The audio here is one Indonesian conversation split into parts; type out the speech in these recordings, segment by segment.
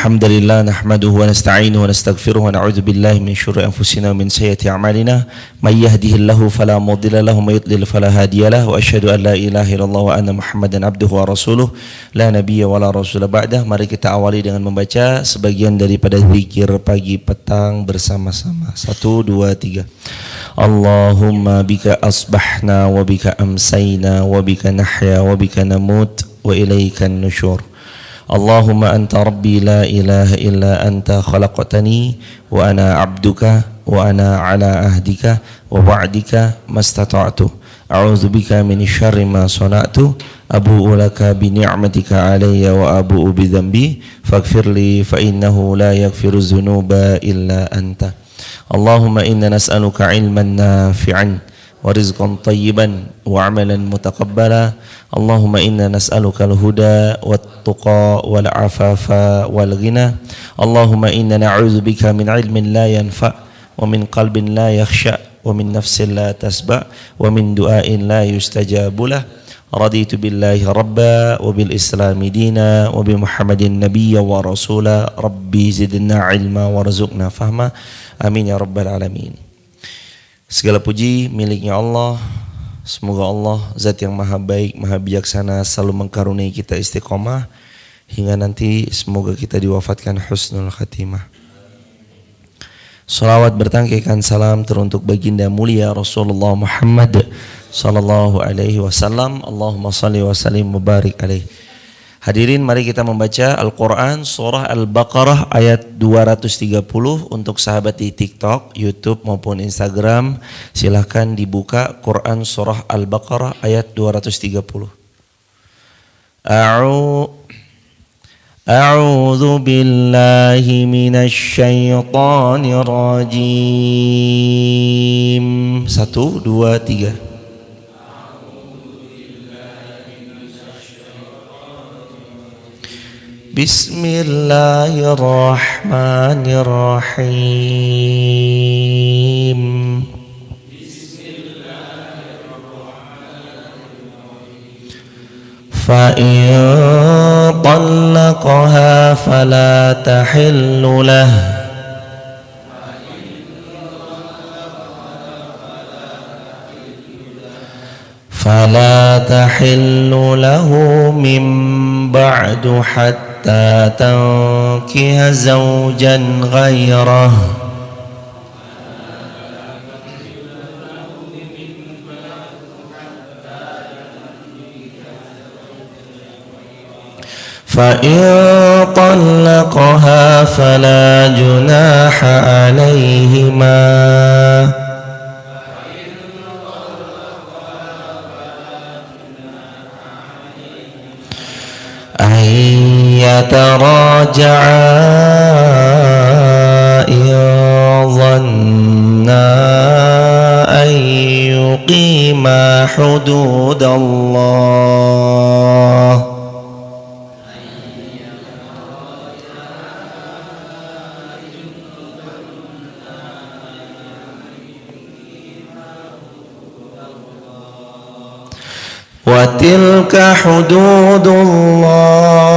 Alhamdulillah nahmaduhu wa nasta'inuhu wa nastaghfiruhu wa na'udzu billahi min syururi anfusina wa min sayyiati a'malina may yahdihillahu fala mudilla lahu wa may yudlil fala hadiyalah wa asyhadu an la ilaha illallah wa anna Muhammadan abduhu wa rasuluh la nabiyya wa la rasula ba'dah. Mari kita awali dengan membaca sebagian daripada zikir pagi petang bersama-sama. 1 2 3. Allahumma bika asbahna wa bika amsayna wa bika nahya wa bika namut wa ilaikan nusyur. Allahumma anta rabbi la ilaha illa anta khalaqtani wa ana abduka wa ana ala ahdika wa wa'dika mastata'tu a'udzu bika min syarri ma sana'tu abu'u laka bi ni'matika alayya wa abu'u bi dhanbi faghfirli fa innahu la yaghfiru dzunuba illa anta. Allahumma inna nas'aluka ilman nafi'an wa rizqan tayyiban wa amalan mutaqabbala. Allahumma inna nas'aluka al-huda wat-tuqa wal-afafa wal-ghina. Allahumma inna na'udzubika min ilmin la yanfa' wa min qalbin la yakhsha' wa min nafsin la tasba' wa min du'ain la yustajabu lah. Raditu billahi rabba wa bil islami dina wa bi Muhammadin nabiyya wa rasula. Rabbi zidna ilma warzuqna fahma. Amin ya rabbal alamin. Segala puji miliknya Allah. Semoga Allah zat yang maha baik, maha bijaksana selalu mengkaruniai kita istiqomah hingga nanti semoga kita diwafatkan husnul khatimah. Salawat bertangkaikan salam teruntuk baginda mulia Rasulullah Muhammad sallallahu alaihi wasallam. Allahumma salli wa sallim mubarik alaihi. Hadirin, mari kita membaca Al-Quran surah Al-Baqarah ayat 230. Untuk sahabat di TikTok, YouTube maupun Instagram, silahkan dibuka Quran surah Al-Baqarah ayat 230. A'udzu billahi minasy syaithanir rajim. 1 2 3. Bismillahirrahmanirrahim. Fa-in talaqaha fala tahillu lahu فلا تحل له من بعد حتى تنكح زوجا غيره فإن طلقها فلا جناح عليهما يتراجعا إن ظنا أن يقيما حدود الله وتلك حدود الله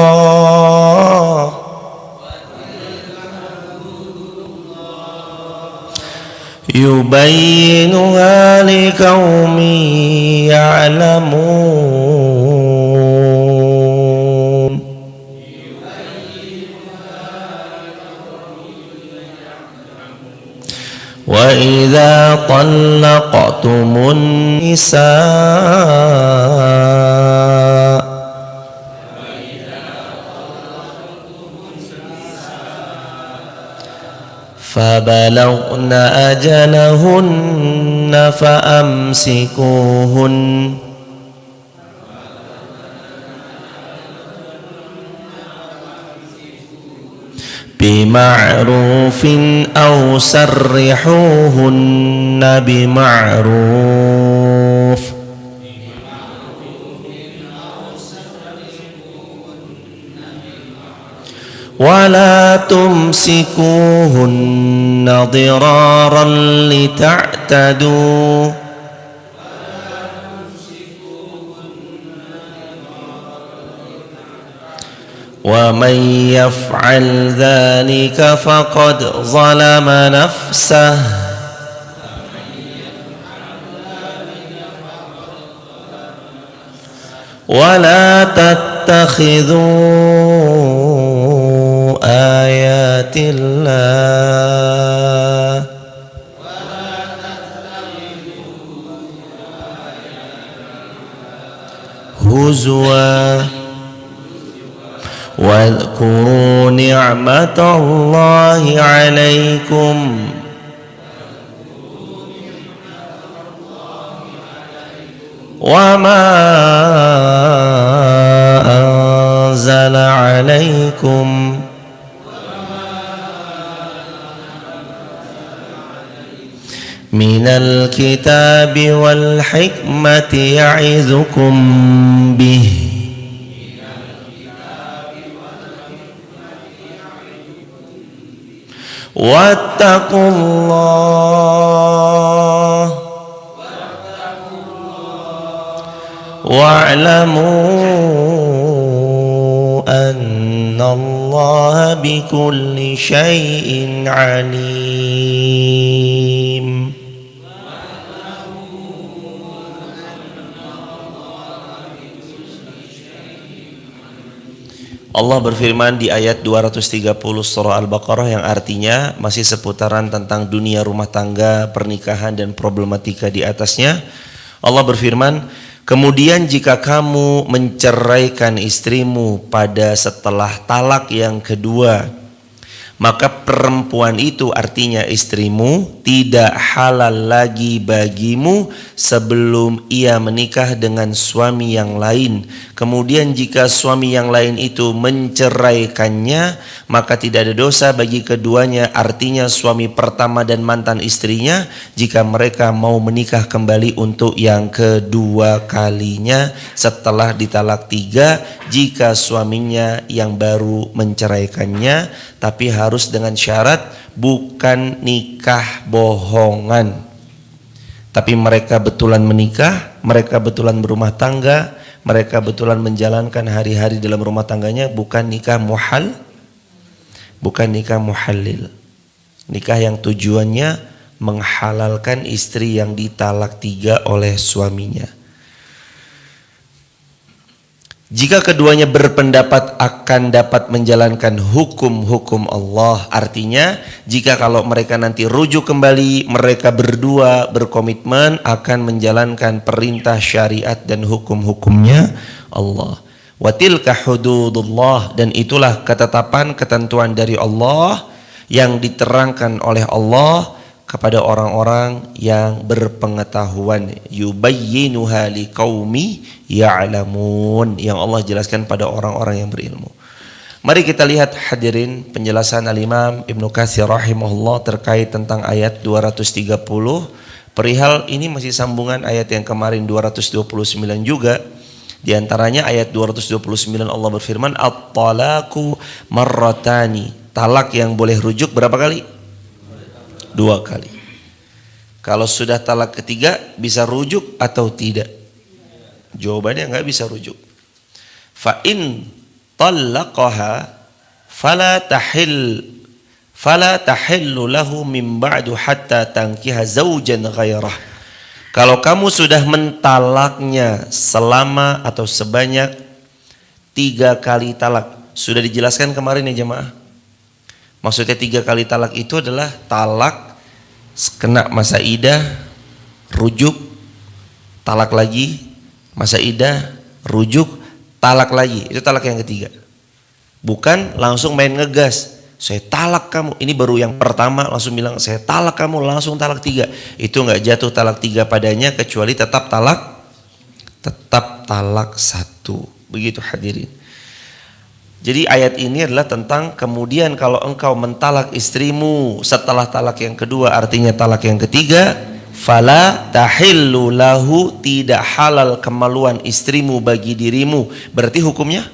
يبينها لقوم يعلمون وإذا طلقتم النساء فبلغن أجلهن فأمسكوهن بمعروف أو سرحوهن بمعروف ولا تمسكوهن ضرارا لتعتدوا ومن يفعل ذلك فقد ظلم نفسه ولا تتخذوا آيات الله هزوا واذكروا نعمة الله عليكم وما أنزل عليكم من الكتاب والحكمة يعظكم به واتقوا الله واعلموا أن الله بكل شيء عليم. Allah berfirman di ayat 230 surah Al-Baqarah yang artinya masih seputaran tentang dunia rumah tangga, pernikahan dan problematika di atasnya. Allah berfirman, kemudian jika kamu menceraikan istrimu pada setelah talak yang kedua, maka perempuan itu artinya istrimu tidak halal lagi bagimu sebelum ia menikah dengan suami yang lain. Kemudian jika suami yang lain itu menceraikannya, maka tidak ada dosa bagi keduanya, artinya suami pertama dan mantan istrinya, jika mereka mau menikah kembali untuk yang kedua kalinya setelah ditalak 3, jika suaminya yang baru menceraikannya, tapi harus dengan syarat bukan nikah bohongan, tapi mereka betulan menikah, mereka betulan berumah tangga, mereka betulan menjalankan hari-hari dalam rumah tangganya, bukan nikah muhal, bukan nikah muhallil, nikah yang tujuannya menghalalkan istri yang ditalak 3 oleh suaminya. Jika keduanya berpendapat akan dapat menjalankan hukum-hukum Allah, artinya jika kalau mereka nanti rujuk kembali, mereka berdua berkomitmen akan menjalankan perintah syariat dan hukum-hukumnya Allah. Wa tilka hududullah, dan itulah ketetapan ketentuan dari Allah yang diterangkan oleh Allah kepada orang-orang yang berpengetahuan, yubayyinuha liqaumi ya'lamun, yang Allah jelaskan pada orang-orang yang berilmu. Mari kita lihat hadirin penjelasan Al-Imam Ibnu Katsir rahimahullah terkait tentang ayat 230. Perihal ini masih sambungan ayat yang kemarin 229 juga. Di antaranya ayat 229 Allah berfirman, at-talaqu marratani, talak yang boleh rujuk berapa kali? 2 kali. Kalau sudah talak ketiga bisa rujuk atau tidak? Jawabannya nggak bisa rujuk. Fa in talaqaha fala tahillu lahu min ba'du hatta tankiha zaujan ghairah. Kalau kamu sudah mentalaknya selama atau sebanyak 3 kali talak, sudah dijelaskan kemarin ya jemaah. Maksudnya 3 kali talak itu adalah talak kena masa iddah, rujuk, talak lagi, masa iddah, rujuk, talak lagi. Itu talak yang ketiga. Bukan langsung main ngegas, saya talak kamu. Ini baru yang pertama langsung bilang saya talak kamu, langsung talak 3. Itu nggak jatuh talak 3 padanya, kecuali tetap talak 1. Begitu hadirin. Jadi ayat ini adalah tentang kemudian kalau engkau mentalak istrimu setelah talak yang kedua, artinya talak yang ketiga, fala tahillu lahu, tidak halal kemaluan istrimu bagi dirimu, berarti hukumnya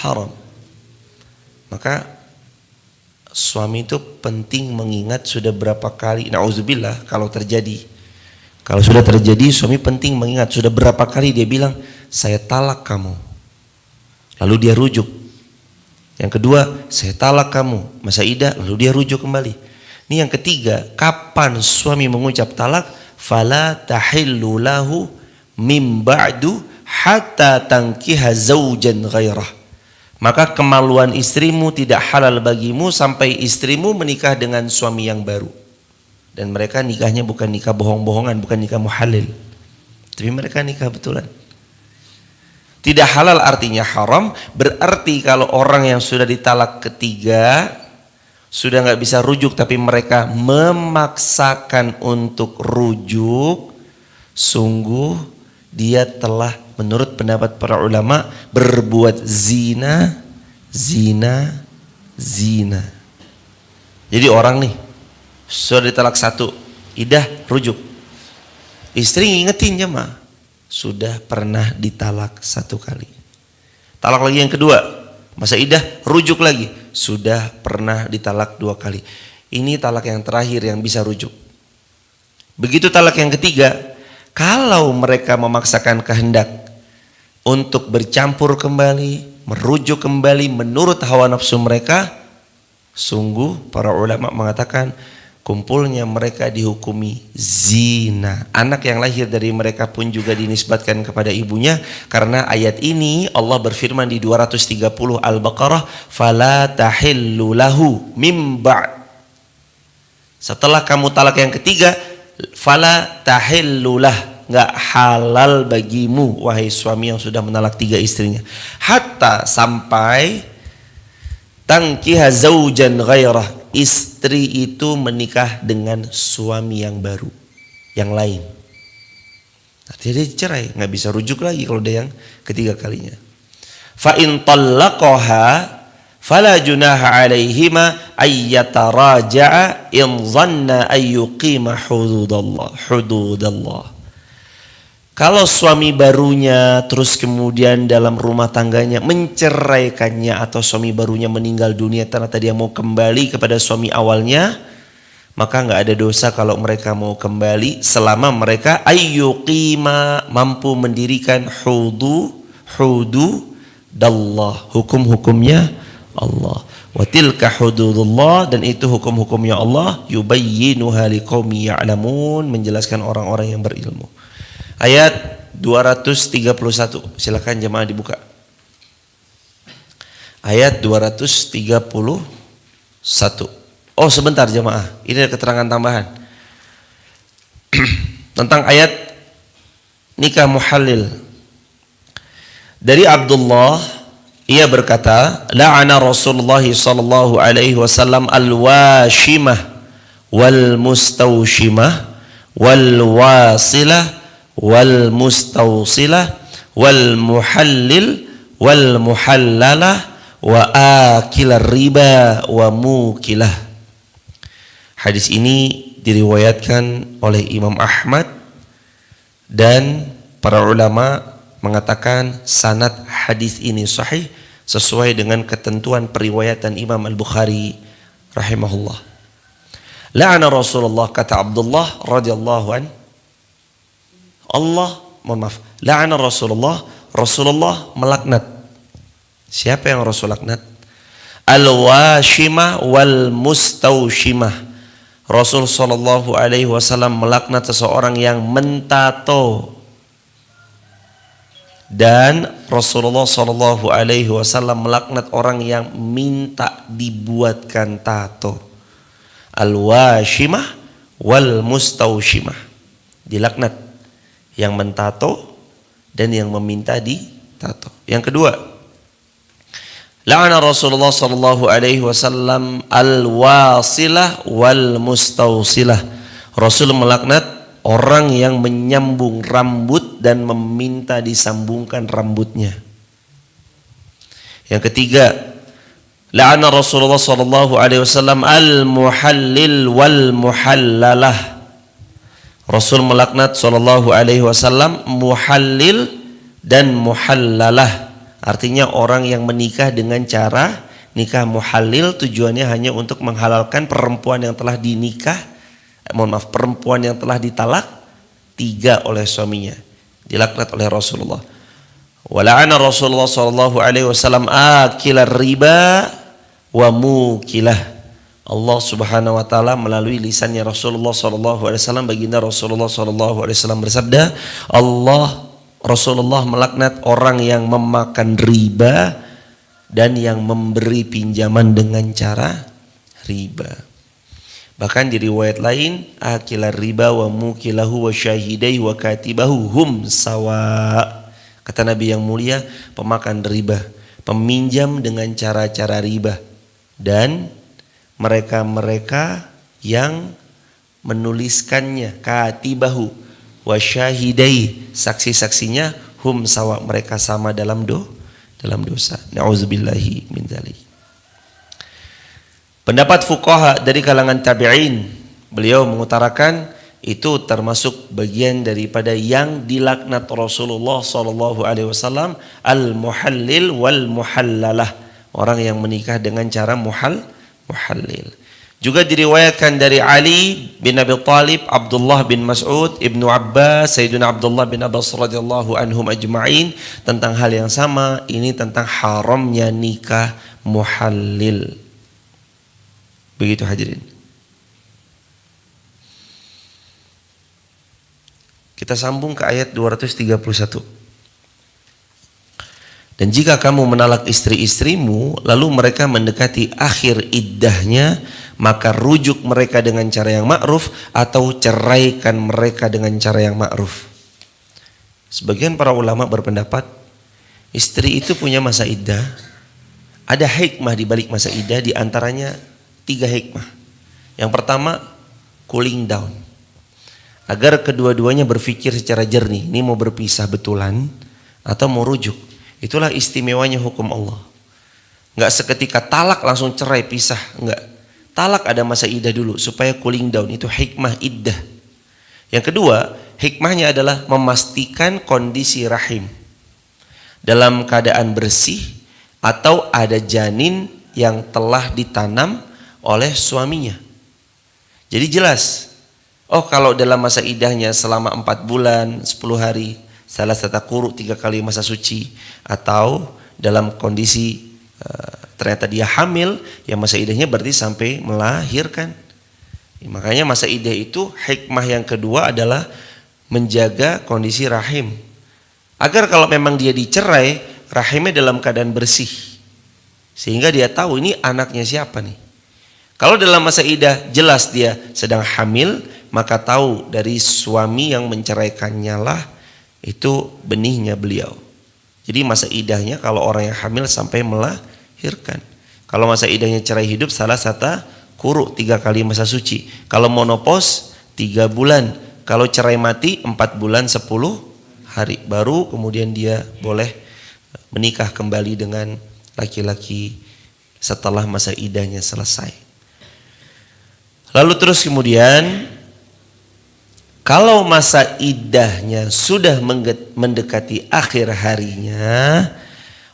haram. Maka suami itu penting mengingat sudah berapa kali, na'udzubillah, kalau sudah terjadi suami penting mengingat sudah berapa kali dia bilang saya talak kamu. Lalu dia rujuk, Yang kedua, saya talak kamu, masa iddah, lalu dia rujuk kembali. Ini yang ketiga, kapan suami mengucap talak? Fala tahillu lahu mim ba'du hatta tankiha zaujan ghairah. Maka kemaluan istrimu tidak halal bagimu sampai istrimu menikah dengan suami yang baru. Dan mereka nikahnya bukan nikah bohong-bohongan, bukan nikah muhalil, tapi mereka nikah betulan. Tidak halal artinya haram, berarti kalau orang yang sudah ditalak ketiga, sudah nggak bisa rujuk tapi mereka memaksakan untuk rujuk, sungguh dia telah menurut pendapat para ulama berbuat zina. Jadi orang nih sudah ditalak satu, iddah rujuk. Istri ngingetin jemaah, sudah pernah ditalak satu kali. Talak lagi yang kedua, masa iddah rujuk lagi, sudah pernah ditalak dua kali. Ini talak yang terakhir yang bisa rujuk. Begitu talak yang ketiga, kalau mereka memaksakan kehendak untuk bercampur kembali, merujuk kembali menurut hawa nafsu mereka, sungguh para ulama mengatakan kumpulnya mereka dihukumi zina. Anak yang lahir dari mereka pun juga dinisbatkan kepada ibunya, karena ayat ini Allah berfirman di 230 Al-Baqarah, fala tahillu lahu mim ba'd. Setelah kamu talak yang ketiga, fala tahillu lah, enggak halal bagimu wahai suami yang sudah menalak tiga istrinya, hatta sampai tankiha zaujan ghairah, istri itu menikah dengan suami yang baru, yang lain. Artinya dia cerai, nggak bisa rujuk lagi kalau dia yang ketiga kalinya. Fa in talaqaha fala junaha alaihima ayyataraja'a in dhanna ayyuqima hududallah. Kalau suami barunya terus kemudian dalam rumah tangganya menceraikannya, atau suami barunya meninggal dunia ternyata dia mau kembali kepada suami awalnya, maka nggak ada dosa kalau mereka mau kembali selama mereka ayyuqima, mampu mendirikan hududallah, hukum-hukumnya Allah. Wa tilka hududullah, dan itu hukum-hukumnya Allah, yubayyinuha liqaumi ya'lamun, menjelaskan orang-orang yang berilmu. Ayat 231, silakan jemaah dibuka. Ayat 231. Oh sebentar jemaah, ini ada keterangan tambahan tentang ayat nikah muhallil. Dari Abdullah, ia berkata, la'ana Rasulullah sallallahu alaihi wasallam al-washimah wal mustawshimah wal wasilah wal mustawsilah wal muhallil wal muhallalah wa akilar riba wa mukilah. Hadis ini diriwayatkan oleh Imam Ahmad, dan para ulama mengatakan sanad hadis ini sahih sesuai dengan ketentuan periwayatan Imam Al-Bukhari rahimahullah. La'ana Rasulullah, kata Abdullah radhiyallahu an, la'ana Rasulullah melaknat. Siapa yang Rasul laknat? Al-washimah wal mustawshimah. Rasul sallallahu alaihi wasallam melaknat seseorang yang mentato, dan Rasulullah sallallahu alaihi wasallam melaknat orang yang minta dibuatkan tato. Al-washimah wal mustawshimah, dilaknat yang mentato dan yang meminta ditato. Yang kedua, la'ana Rasulullah sallallahu alaihi wasallam al-wasilah wal mustawsilah. Rasul melaknat orang yang menyambung rambut dan meminta disambungkan rambutnya. Yang ketiga, la'ana Rasulullah sallallahu alaihi wasallam al-muhallil wal muhallalah. Rasul melaknat sallallahu alaihi wasallam muhallil dan muhallalah. Artinya orang yang menikah dengan cara nikah muhallil, tujuannya hanya untuk menghalalkan perempuan yang telah perempuan yang telah ditalak tiga oleh suaminya, dilaknat oleh Rasulullah. Wa la'ana Rasulullah sallallahu alaihi wasallam akilar riba wa mukilah. Allah Subhanahu wa taala melalui lisannya Rasulullah sallallahu alaihi wasallam, baginda Rasulullah sallallahu alaihi wasallam bersabda, Rasulullah melaknat orang yang memakan riba dan yang memberi pinjaman dengan cara riba. Bahkan di riwayat lain, akilar riba wa mukilahu wa syahidai wa katibahu hum sawa. Kata Nabi yang mulia, pemakan riba, peminjam dengan cara-cara riba, dan mereka-mereka yang menuliskannya, katibahu wa syahidai, saksi-saksinya, hum sawa, mereka sama dalam dosa. Na'udzubillahi min dzalik. Pendapat fuqaha dari kalangan tabi'in, beliau mengutarakan itu termasuk bagian daripada yang dilaknat Rasulullah sallallahu alaihi wasallam, al-muhallil wal muhallalah, orang yang menikah dengan cara muhallil. Juga diriwayatkan dari Ali bin Abi Thalib, Abdullah bin Mas'ud, Ibnu Abbas, Sayyidina Abdullah bin Abbas radhiyallahu anhum ajma'in tentang hal yang sama, ini tentang haramnya nikah muhallil. Begitu hadirin. Kita sambung ke ayat 231. Dan jika kamu menalak istri-istrimu lalu mereka mendekati akhir iddahnya, maka rujuk mereka dengan cara yang ma'ruf atau ceraikan mereka dengan cara yang ma'ruf. Sebagian para ulama berpendapat istri itu punya masa iddah. Ada hikmah di balik masa iddah, di antaranya 3 hikmah. Yang pertama, cooling down. Agar kedua-duanya berpikir secara jernih, ini mau berpisah betulan atau mau rujuk. Itulah istimewanya hukum Allah. Enggak seketika talak langsung cerai pisah, enggak. Talak ada masa iddah dulu supaya cooling down, itu hikmah iddah. Yang kedua, hikmahnya adalah memastikan kondisi rahim dalam keadaan bersih atau ada janin yang telah ditanam oleh suaminya. Jadi jelas, kalau dalam masa iddahnya selama 4 bulan 10 hari, salah satu quru 3 kali masa suci, atau dalam kondisi ternyata dia hamil, ya masa iddahnya berarti sampai melahirkan. Makanya masa iddah itu hikmah yang kedua adalah menjaga kondisi rahim, agar kalau memang dia dicerai, rahimnya dalam keadaan bersih, sehingga dia tahu ini anaknya siapa nih. Kalau dalam masa iddah jelas dia sedang hamil, maka tahu dari suami yang menceraikannya lah itu benihnya beliau. Jadi masa iddahnya kalau orang yang hamil sampai melahirkan. Kalau masa iddahnya cerai hidup salah satu quru 3 kali masa suci. Kalau monopause 3 bulan. Kalau cerai mati 4 bulan 10 hari. Baru kemudian dia boleh menikah kembali dengan laki-laki setelah masa iddahnya selesai. Lalu terus kemudian, kalau masa iddahnya sudah mendekati akhir harinya,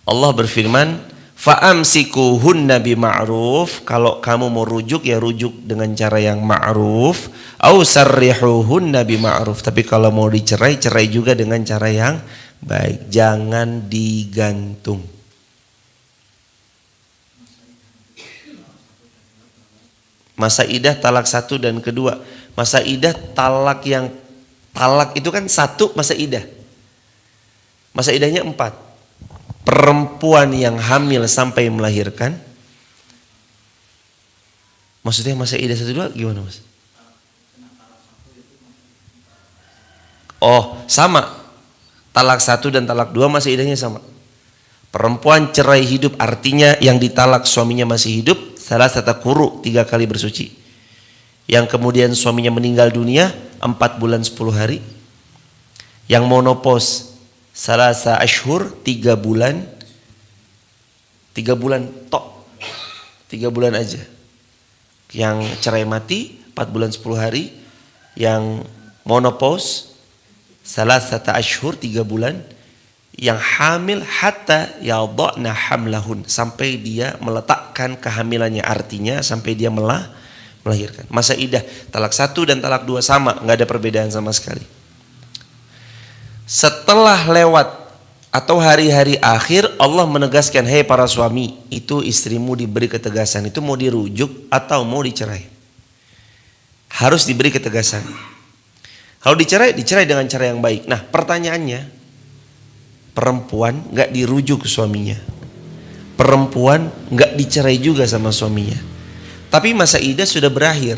Allah berfirman, fa'amsikuhunna bima'ruf, kalau kamu mau rujuk ya rujuk dengan cara yang ma'ruf, au sarrihuhunna bima'ruf, tapi kalau mau dicerai, cerai juga dengan cara yang baik, jangan digantung. Masa iddah talak 1 dan kedua. Masa iddah talak itu kan 1 masa iddah. Masa iddahnya 4. Perempuan yang hamil sampai melahirkan. Maksudnya masa iddah 1 2 gimana Mas? Oh, sama. Talak 1 dan talak 2 masa iddahnya sama. Perempuan cerai hidup artinya yang ditalak suaminya masih hidup, salah satu quru 3 kali bersuci. Yang kemudian suaminya meninggal dunia 4 bulan 10 hari. Yang monopause salasa ashhur 3 bulan. 3 bulan tok. 3 bulan aja. Yang cerai mati 4 bulan 10 hari. Yang monopause salasata ashhur 3 bulan. Yang hamil hatta yadhna hamlahun, sampai dia meletakkan kehamilannya, artinya sampai dia melahirkan. Masa iddah talak 1 dan talak 2 sama, nggak ada perbedaan sama sekali. Setelah lewat Atau hari-hari akhir Allah menegaskan, hei para suami, itu istrimu diberi ketegasan, itu mau dirujuk atau mau dicerai. Harus diberi ketegasan. Kalau dicerai, dicerai dengan cara yang baik. Nah pertanyaannya, perempuan gak dirujuk ke suaminya, perempuan gak dicerai juga sama suaminya, tapi masa iddah sudah berakhir.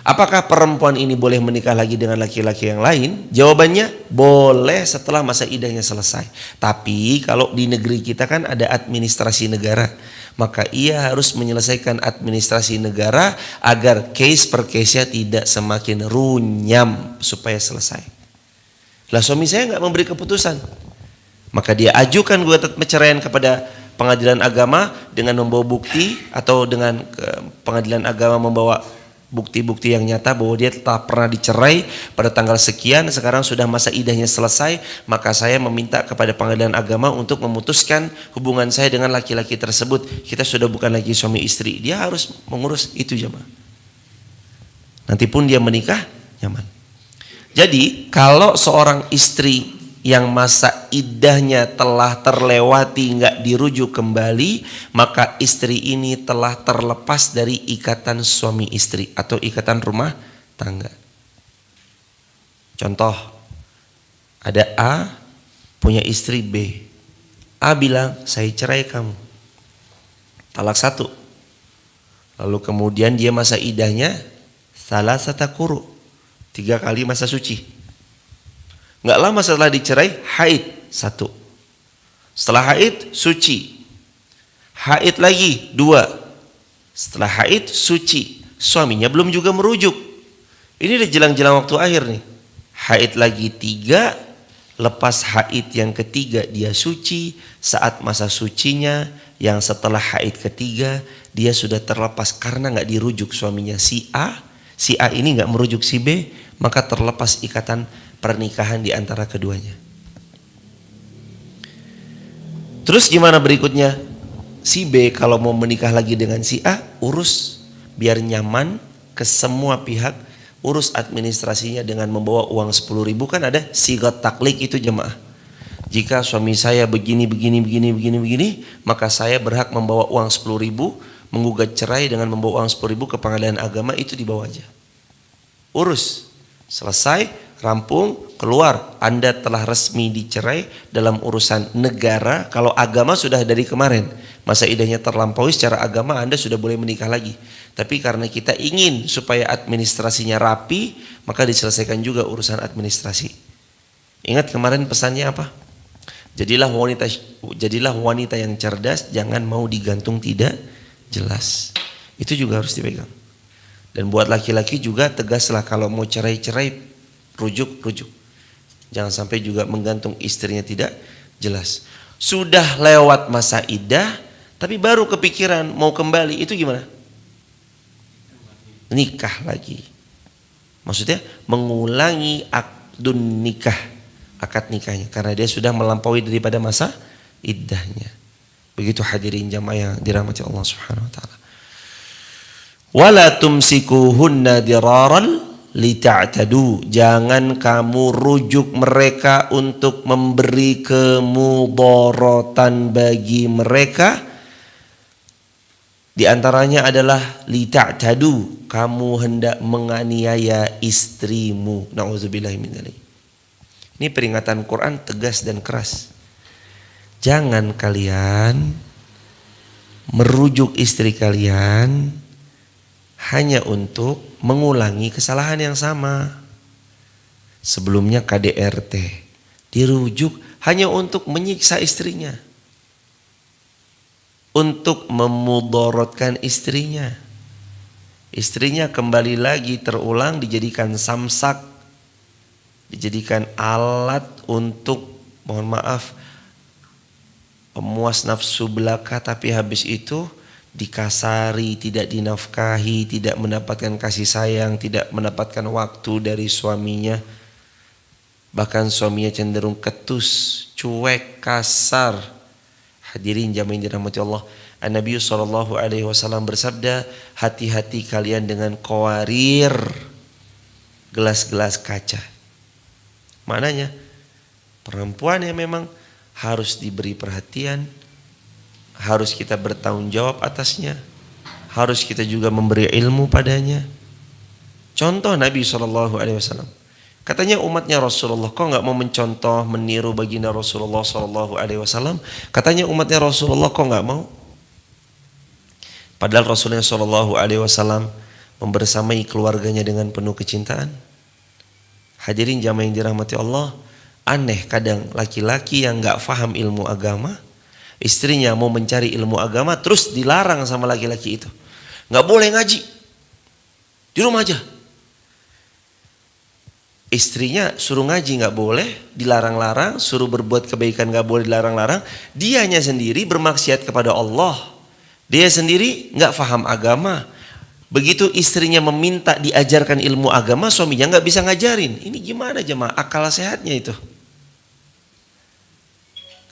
Apakah perempuan ini boleh menikah lagi dengan laki-laki yang lain? Jawabannya boleh setelah masa iddahnya selesai. Tapi kalau di negeri kita kan ada administrasi negara, maka ia harus menyelesaikan administrasi negara agar case per case-nya tidak semakin runyam supaya selesai. Lah suami saya nggak memberi keputusan, maka dia ajukan gugatan perceraian kepada pengadilan agama dengan membawa bukti, atau dengan pengadilan agama membawa bukti-bukti yang nyata bahwa dia telah pernah dicerai pada tanggal sekian, sekarang sudah masa iddahnya selesai, maka saya meminta kepada pengadilan agama untuk memutuskan hubungan saya dengan laki-laki tersebut. Kita sudah bukan lagi suami istri. Dia harus mengurus itu jemaah. Nanti pun dia menikah nyaman. Jadi kalau seorang istri yang masa iddahnya telah terlewati nggak dirujuk kembali, maka istri ini telah terlepas dari ikatan suami istri atau ikatan rumah tangga. Contoh, ada A punya istri B. A bilang, saya cerai kamu, talak 1. Lalu kemudian dia masa iddahnya salasata quru, 3 kali masa suci. Nggak lama setelah dicerai, haid 1. Setelah haid, suci. Haid lagi 2. Setelah haid, suci. Suaminya belum juga merujuk. Ini udah jelang-jelang waktu akhir nih. Haid lagi 3. Lepas haid yang ketiga dia suci. Saat masa sucinya yang setelah haid ketiga, dia sudah terlepas karena nggak dirujuk suaminya si A. Si A ini nggak merujuk si B, maka terlepas ikatan pernikahan di antara keduanya. Terus gimana berikutnya? Si B kalau mau menikah lagi dengan si A, urus biar nyaman ke semua pihak, urus administrasinya dengan membawa uang 10.000. Kan ada sigat taklik itu jemaah. Jika suami saya begini, maka saya berhak membawa uang 10.000, menggugat cerai dengan membawa uang 10.000 ke pengadilan agama, itu dibawa aja. Urus, selesai, rampung, keluar, Anda telah resmi dicerai dalam urusan negara. Kalau agama sudah dari kemarin, masa iddahnya terlampaui, secara agama Anda sudah boleh menikah lagi. Tapi karena kita ingin supaya administrasinya rapi, maka diselesaikan juga urusan administrasi. Ingat kemarin pesannya apa? Jadilah wanita yang cerdas, jangan mau digantung tidak jelas. Itu juga harus dipegang. Dan buat laki-laki juga tegaslah, kalau mau cerai-cerai, rujuk. Jangan sampai juga menggantung istrinya tidak jelas. Sudah lewat masa iddah, tapi baru kepikiran mau kembali, itu gimana? Nikah lagi. Maksudnya mengulangi akdun nikah, akad nikahnya, karena dia sudah melampaui daripada masa iddahnya. Begitu hadirin jamaah yang dirahmati Allah Subhanahu wa taala. Wala tumsikuhunna diraran lita'tadu, jangan kamu rujuk mereka untuk memberi kemudaratan bagi mereka. Di antaranya adalah lita'tadu, kamu hendak menganiaya istrimu. Nauzubillahi min dzalik. Ini peringatan Quran tegas dan keras. Jangan kalian merujuk istri kalian hanya untuk mengulangi kesalahan yang sama. Sebelumnya KDRT, dirujuk hanya untuk menyiksa istrinya, untuk memudaratkan istrinya. Istrinya kembali lagi terulang dijadikan samsak, dijadikan alat untuk, mohon maaf, pemuas nafsu belaka, tapi habis itu dikasari, tidak dinafkahi, tidak mendapatkan kasih sayang, tidak mendapatkan waktu dari suaminya. Bahkan suaminya cenderung ketus, cuek, kasar. Hadirin jamaah yang dirahmati Allah, An-Nabi SAW bersabda, hati-hati kalian dengan qawarir, gelas-gelas kaca. Maknanya perempuan yang memang harus diberi perhatian, harus kita bertanggung jawab atasnya, harus kita juga memberi ilmu padanya. Contoh Nabi SAW, katanya umatnya Rasulullah, kok nggak mau mencontoh, meniru baginda Rasulullah SAW? Katanya umatnya Rasulullah, kok nggak mau? Padahal Rasulullah SAW membersamai keluarganya dengan penuh kecintaan. Hadirin jamaah yang dirahmati Allah, aneh kadang laki-laki yang nggak paham ilmu agama, istrinya mau mencari ilmu agama, terus dilarang sama laki-laki itu, nggak boleh ngaji, di rumah aja. Istrinya suruh ngaji nggak boleh, dilarang-larang, suruh berbuat kebaikan nggak boleh, dilarang-larang. Dianya sendiri bermaksiat kepada Allah. Dia sendiri nggak paham agama. Begitu istrinya meminta diajarkan ilmu agama, suaminya nggak bisa ngajarin. Ini gimana jemaah akal sehatnya itu?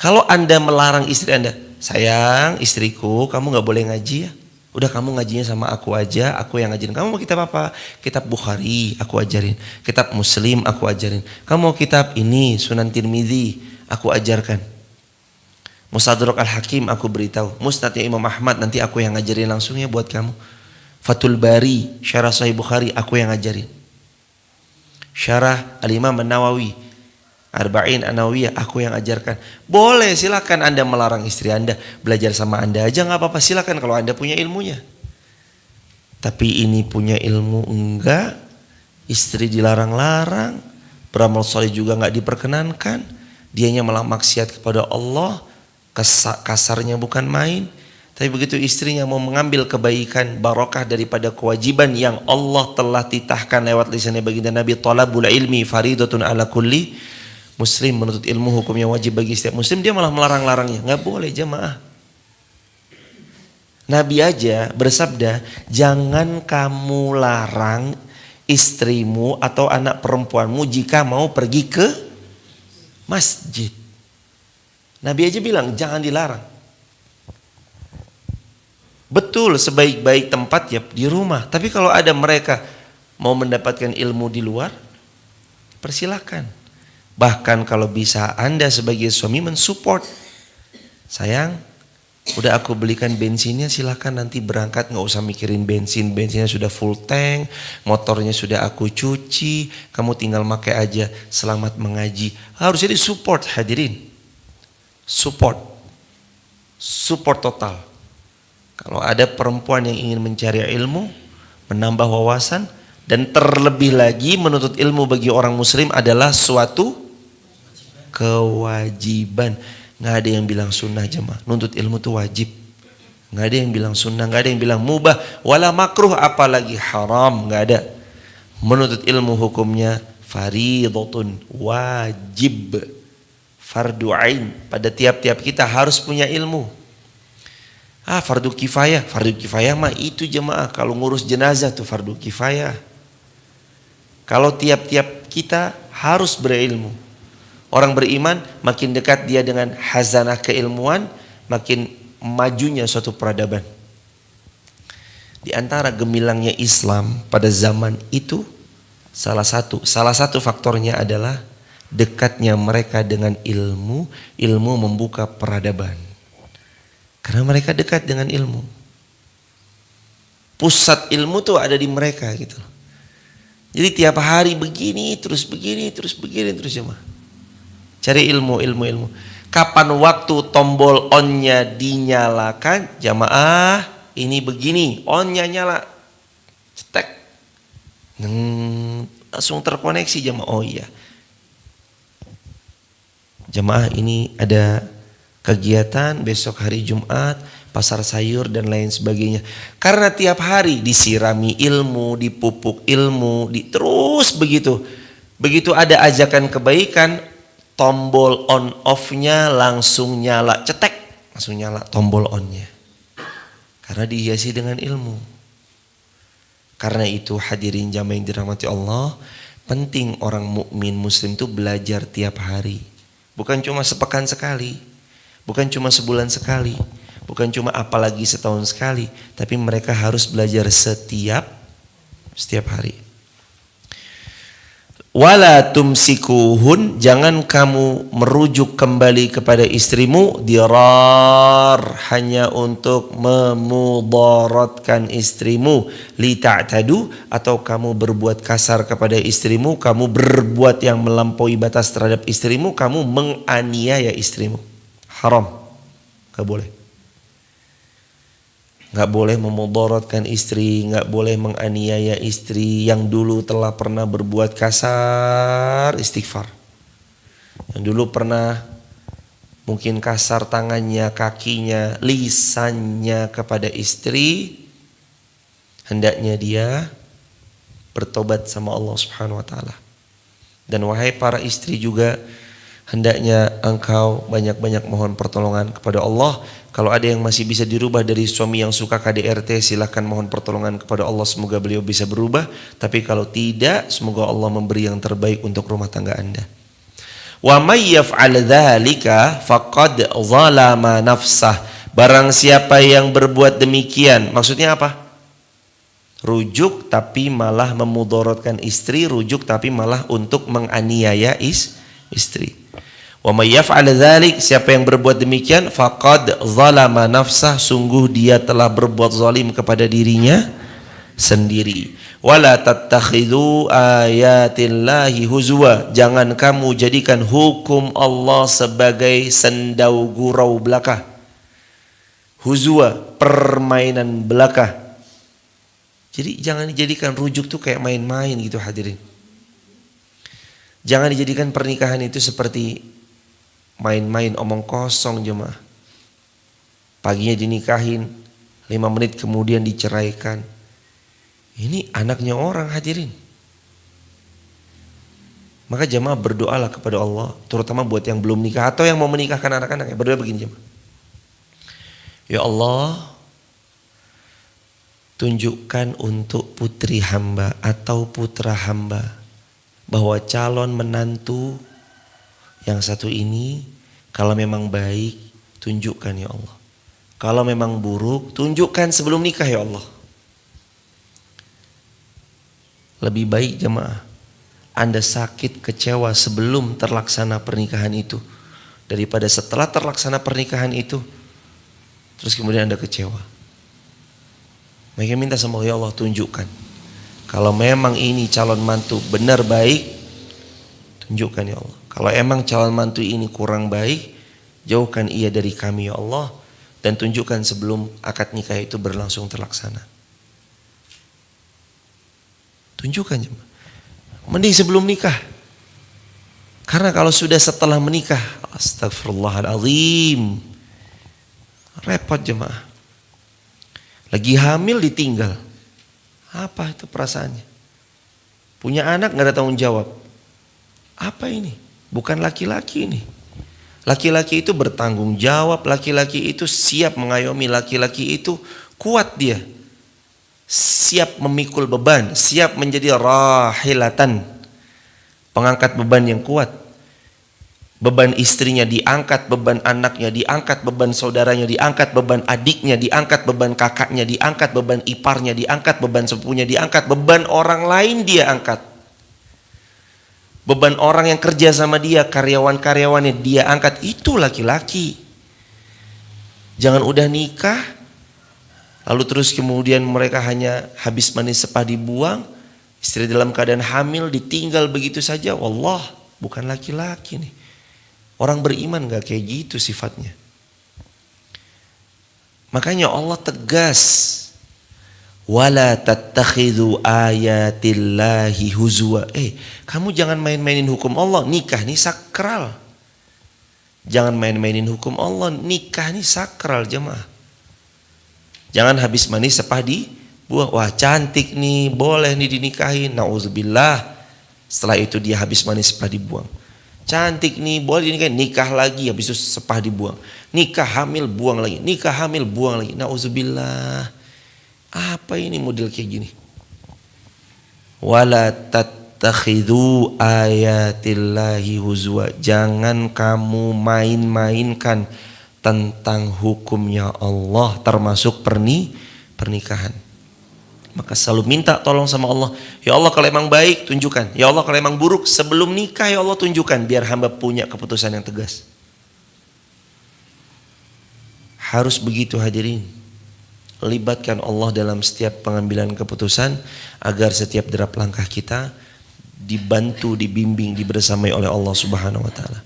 Kalau Anda melarang istri Anda, sayang istriku, kamu nggak boleh ngaji ya. Udah kamu ngajinya sama aku aja, aku yang ngajarin. Kamu mau kitab apa? Kitab Bukhari, aku ajarin. Kitab Muslim, aku ajarin. Kamu mau kitab ini, Sunan Tirmidzi, aku ajarkan. Mustadrak Al-Hakim, aku beritahu. Musnadnya Imam Ahmad, nanti aku yang ngajarin langsung ya buat kamu. Fathul Bari, Syarah Sahih Bukhari, aku yang ngajarin. Syarah Al-Imam An-Nawawi, Arba'in An-Nawawiyah, aku yang ajarkan. Boleh, silakan Anda melarang istri Anda belajar sama Anda aja, nggak apa-apa, silakan kalau Anda punya ilmunya. Tapi ini punya ilmu enggak, istri dilarang-larang, beramal soleh juga nggak diperkenankan, dianya malah maksiat kepada Allah, kasarnya bukan main. Tapi begitu istrinya mau mengambil kebaikan, barokah daripada kewajiban yang Allah telah titahkan lewat lisannya baginda Nabi, talabul ilmi faridatun ala kulli Muslim, menuntut ilmu hukumnya wajib bagi setiap Muslim, dia malah melarang-larangnya. Nggak boleh jemaah. Nabi aja bersabda, jangan kamu larang istrimu atau anak perempuanmu jika mau pergi ke masjid. Nabi aja bilang jangan dilarang. Betul, sebaik-baik tempat ya di rumah. Tapi kalau ada mereka mau mendapatkan ilmu di luar, persilahkan. Bahkan kalau bisa Anda sebagai suami mensupport. Sayang, udah aku belikan bensinnya, silakan nanti berangkat, nggak usah mikirin bensin. Bensinnya sudah full tank, motornya sudah aku cuci, kamu tinggal pakai aja. Selamat mengaji. Harusnya di support, hadirin. Support total. Kalau ada perempuan yang ingin mencari ilmu, menambah wawasan, dan terlebih lagi menuntut ilmu bagi orang muslim adalah suatu kewajiban. Nggak ada yang bilang sunnah jemaah. Nuntut ilmu itu wajib. Nggak ada yang bilang sunnah, nggak ada yang bilang mubah, wala makruh, apalagi haram. Nggak ada. Menuntut ilmu hukumnya faridatun, wajib, fardu ain. Pada tiap-tiap kita harus punya ilmu. Fardu kifayah mah itu jemaah. Kalau ngurus jenazah tuh fardu kifayah. Kalau tiap-tiap kita harus berilmu. Orang beriman makin dekat dia dengan hazanah keilmuan, makin majunya suatu peradaban. Di antara gemilangnya Islam pada zaman itu, salah satu faktornya adalah dekatnya mereka dengan ilmu. Ilmu membuka peradaban. Karena mereka dekat dengan ilmu. Pusat ilmu tuh ada di mereka gitu. Jadi tiap hari begini terus jemaah. Cari ilmu. Kapan waktu tombol on-nya dinyalakan, jamaah ini begini, on-nya nyala, cetek, langsung terkoneksi jamaah. Oh iya, jamaah ini ada kegiatan besok hari Jumat, pasar sayur dan lain sebagainya. Karena tiap hari disirami ilmu, dipupuk ilmu, terus begitu. Begitu ada ajakan kebaikan, tombol on off-nya langsung nyala, cetek, langsung nyala tombol on-nya. Karena dihiasi dengan ilmu. Karena itu hadirin jamaah yang dirahmati Allah, penting orang mukmin muslim itu belajar tiap hari. Bukan cuma sepekan sekali, bukan cuma sebulan sekali, bukan cuma apalagi setahun sekali, tapi mereka harus belajar setiap hari. Wala tumsikuhun, jangan kamu merujuk kembali kepada istrimu dirar, hanya untuk memudaratkan istrimu, li ta'tadu, atau kamu berbuat kasar kepada istrimu, kamu berbuat yang melampaui batas terhadap istrimu, kamu menganiaya istrimu. Haram, gak boleh. Gak boleh memudaratkan istri, gak boleh menganiaya istri. Yang dulu telah pernah berbuat kasar, istighfar. Yang dulu pernah mungkin kasar tangannya, kakinya, lisannya kepada istri, hendaknya dia bertobat sama Allah Subhanahu wa taala. Dan wahai para istri juga, hendaknya engkau banyak-banyak mohon pertolongan kepada Allah. Kalau ada yang masih bisa dirubah dari suami yang suka KDRT, silahkan mohon pertolongan kepada Allah, semoga beliau bisa berubah. Tapi kalau tidak, semoga Allah memberi yang terbaik untuk rumah tangga Anda. Wa may yaf'al dzalika faqad zalama nafsah. Barang siapa yang berbuat demikian, maksudnya apa? Rujuk tapi malah memudaratkan istri, rujuk tapi malah untuk menganiaya istri. Wa may yaf'al dzalik, siapa yang berbuat demikian, faqad zalama nafsah, sungguh dia telah berbuat zalim kepada dirinya sendiri. Wala tattakhidhu ayatillahi huzwa, jangan kamu jadikan hukum Allah sebagai sendau gurau belaka. Huzwa, permainan belaka. Jadi jangan dijadikan rujuk tuh kayak main-main gitu hadirin. Jangan dijadikan pernikahan itu seperti main-main omong kosong jemaah. Paginya dinikahin, 5 menit kemudian diceraikan. Ini anaknya orang hadirin. Maka jemaah berdoalah kepada Allah, terutama buat yang belum nikah atau yang mau menikahkan anak-anak. Berdoa begini jemaah. Ya Allah, tunjukkan untuk putri hamba atau putra hamba bahwa calon menantu yang satu ini, kalau memang baik, tunjukkan ya Allah. Kalau memang buruk, tunjukkan sebelum nikah ya Allah. Lebih baik jemaah, Anda sakit kecewa sebelum terlaksana pernikahan itu, daripada setelah terlaksana pernikahan itu, terus kemudian Anda kecewa. Mereka minta sama ya Allah, tunjukkan. Kalau memang ini calon mantu benar baik, tunjukkan ya Allah. Kalau emang calon mantu ini kurang baik, jauhkan ia dari kami ya Allah, dan tunjukkan sebelum akad nikah itu berlangsung terlaksana. Tunjukkan jemaah. Mending sebelum nikah. Karena kalau sudah setelah menikah, astagfirullahaladzim, repot jemaah. Lagi hamil ditinggal. Apa itu perasaannya? Punya anak gak ada tanggung jawab. Apa ini? Bukan laki-laki ini. Laki-laki itu bertanggung jawab, laki-laki itu siap mengayomi, laki-laki itu kuat dia. Siap memikul beban, siap menjadi rahilatan, pengangkat beban yang kuat. Beban istrinya diangkat, beban anaknya diangkat, beban saudaranya diangkat, beban adiknya diangkat, beban kakaknya diangkat, beban iparnya diangkat, beban sepupunya diangkat, beban orang lain dia angkat. Beban orang yang kerja sama dia, karyawan-karyawannya dia angkat. Itu laki-laki. Jangan udah nikah, lalu terus kemudian mereka hanya habis manis sepah dibuang, istri dalam keadaan hamil ditinggal begitu saja. Wallah, bukan laki-laki nih. Orang beriman gak kayak gitu sifatnya. Makanya Allah tegas, wala tattakhidhu ayatillahi huzwa. Kamu jangan main-mainin hukum Allah. Nikah nih sakral. Jangan main-mainin hukum Allah. Nikah nih sakral jemaah. Jangan habis manis sepah dibuang. Wah cantik nih, boleh nih dinikahin. Nauzubillah. Setelah itu dia habis manis sepah dibuang. Cantik nih, boleh dinikahin. Nikah lagi, habis itu sepah dibuang. Nikah hamil, buang lagi. Nikah hamil, buang lagi. Nauzubillah. Apa ini model kayak gini? Wala tattakhidhu ayatillahi huzwa. Jangan kamu main-mainkan tentang hukumnya Allah, termasuk pernikahan. maka selalu minta tolong sama Allah. Ya Allah kalau emang baik tunjukkan. Ya Allah kalau emang buruk sebelum nikah ya Allah tunjukkan. Biar hamba punya keputusan yang tegas. Harus begitu hadirin. Libatkan Allah dalam setiap pengambilan keputusan. Agar setiap derap langkah kita dibantu, dibimbing, dibersamai oleh Allah subhanahu wa ta'ala.